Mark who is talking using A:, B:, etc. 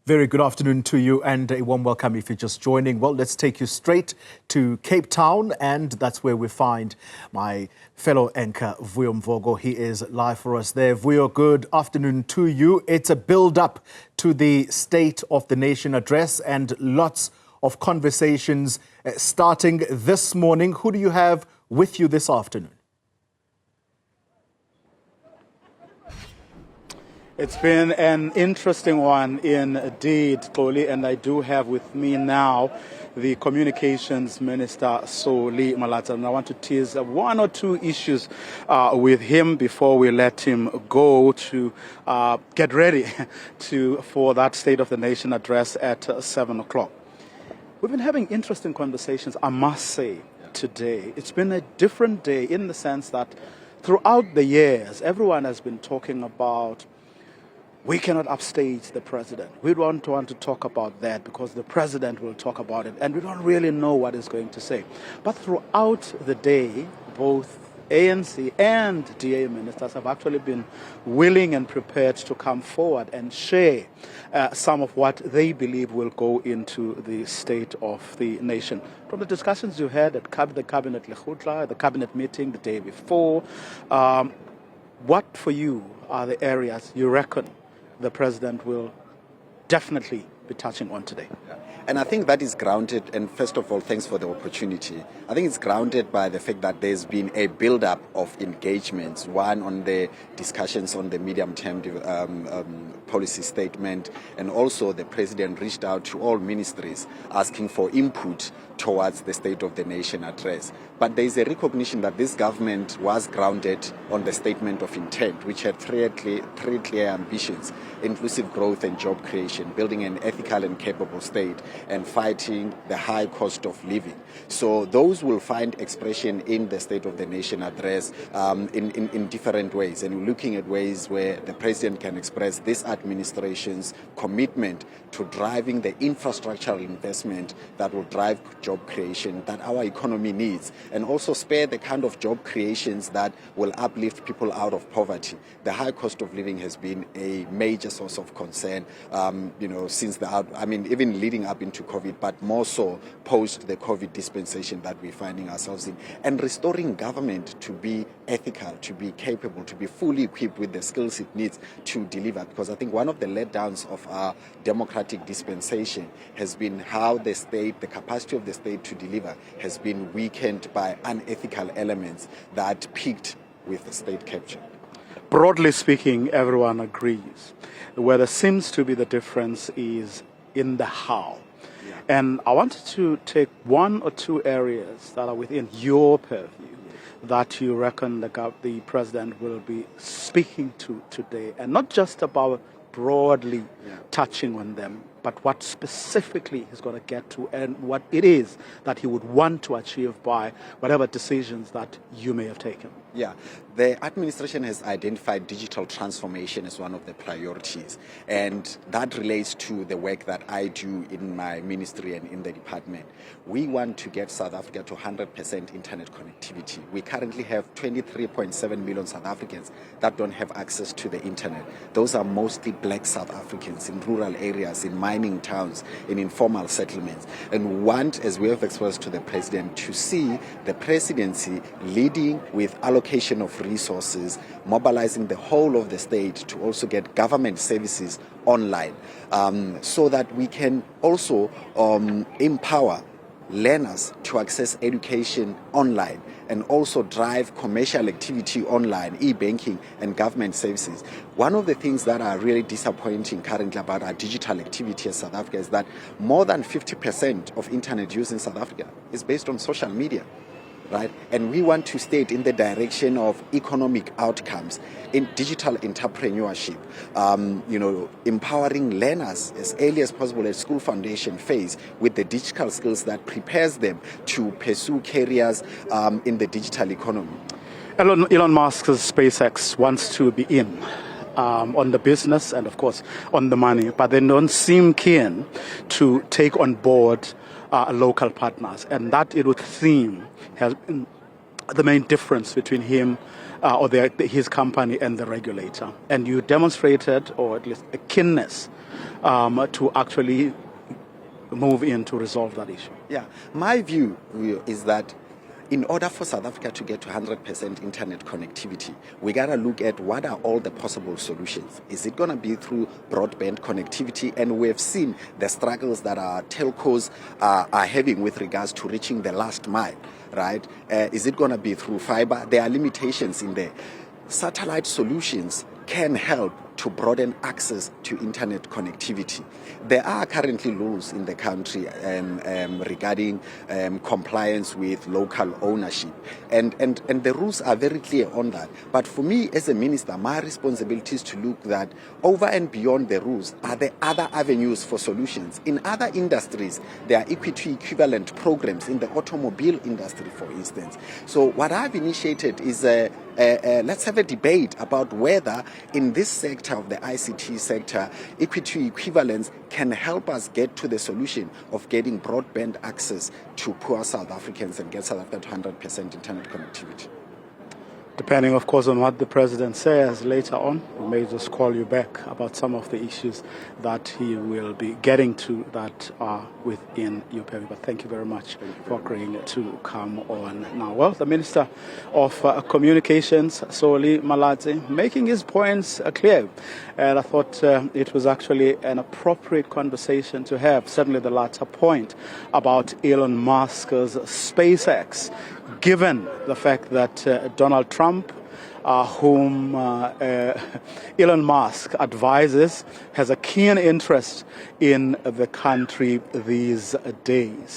A: Very good afternoon to you and a warm welcome if you're just joining. Well, let's take you straight to Cape Town, and that's where we find my fellow anchor, Vuyo Mvoko. He is live for us there. Vuyo, good afternoon to you. It's a build-up to the State of the Nation address and lots of conversations starting this morning. Who do you have with you this afternoon?
B: It's been an interesting one indeed, Solly, and I do have with me now the Communications Minister, Solly Malatsi. And I want to tease one or two issues with him before we let him go to get ready for that State of the Nation address at 7 o'clock. We've been having interesting conversations, I must say, today. It's been a different day in the sense that throughout the years, everyone has been talking about we cannot upstage the president. We don't want to talk about that because the president will talk about it, and we don't really know what he's going to say. But throughout the day, both ANC and DA ministers have actually been willing and prepared to come forward and share some of what they believe will go into the State of the Nation. From the discussions you had at the cabinet Lekgotla, the cabinet meeting the day before, what for you are the areas you reckon the president will definitely be touching on today?
C: And I think that is grounded, and first of all, thanks for the opportunity. I think it's grounded by the fact that there's been a build-up of engagements, one on the discussions on the medium-term policy statement, and also the president reached out to all ministries asking for input towards the State of the Nation address. But there is a recognition that this government was grounded on the statement of intent, which had three clear ambitions: inclusive growth and job creation, building an ethical and capable state, and fighting the high cost of living. So those will find expression in the State of the Nation address in different ways. And we're looking at ways where the president can express this administration's commitment to driving the infrastructural investment that will drive job creation that our economy needs, and also spare the kind of job creations that will uplift people out of poverty. The high cost of living has been a major source of concern, since even leading up into COVID, but more so post the COVID dispensation that we're finding ourselves in. And restoring government to be ethical, to be capable, to be fully equipped with the skills it needs to deliver. Because I think one of the letdowns of our democratic dispensation has been how the state, the capacity of the state to deliver, has been weakened by unethical elements that peaked with the state capture.
B: Broadly speaking, everyone agrees. Where there seems to be the difference is in the how. Yeah. And I wanted to take one or two areas that are within your purview that you reckon the president will be speaking to today, and not just about broadly touching on them, but what specifically he's going to get to and what it is that he would want to achieve by whatever decisions that you may have taken.
C: Yeah, the administration has identified digital transformation as one of the priorities, and that relates to the work that I do in my ministry and in the department. We want to get South Africa to 100% internet connectivity. We currently have 23.7 million South Africans that don't have access to the internet. Those are mostly black South Africans in rural areas, in mining towns, in informal settlements, and we want, as we have expressed to the president, to see the presidency leading with allocation of resources, mobilizing the whole of the state to also get government services online, so that we can also empower learners to access education online, and also drive commercial activity online, e-banking and government services. One of the things that are really disappointing currently about our digital activity in South Africa is that more than 50% of internet use in South Africa is based on social media. Right? And we want to state in the direction of economic outcomes in digital entrepreneurship, empowering learners as early as possible at school foundation phase with the digital skills that prepares them to pursue careers in the digital economy.
B: Elon Musk's SpaceX wants to be in on the business and, of course, on the money, but they don't seem keen to take on board local partners, and that, it would seem, has been the main difference between him or his company and the regulator. And you demonstrated, or at least a keenness to actually move in to resolve that issue.
C: Yeah, my view is that in order for South Africa to get to 100% internet connectivity, we got to look at what are all the possible solutions. Is it going to be through broadband connectivity? And we have seen the struggles that our telcos are having with regards to reaching the last mile, right? Is it going to be through fiber? There are limitations in there. Satellite solutions can help to broaden access to internet connectivity. There are currently rules in the country regarding compliance with local ownership, and the rules are very clear on that. But for me as a minister, my responsibility is to look that over and beyond the rules are there other avenues for solutions. In other industries, there are equity equivalent programs in the automobile industry, for instance. So what I've initiated is let's have a debate about whether in this sector of the ICT sector, equity equivalence can help us get to the solution of getting broadband access to poor South Africans and get South Africa to 100% internet connectivity.
B: Depending, of course, on what the president says later on, we may just call you back about some of the issues that he will be getting to that are within your purview. But thank you very much for agreeing to come on now. Well, the Minister of Communications, Solly Malatsi, making his points clear. And I thought it was actually an appropriate conversation to have, certainly the latter point about Elon Musk's SpaceX, given the fact that Donald Trump, whom Elon Musk advises, has a keen interest in the country these days.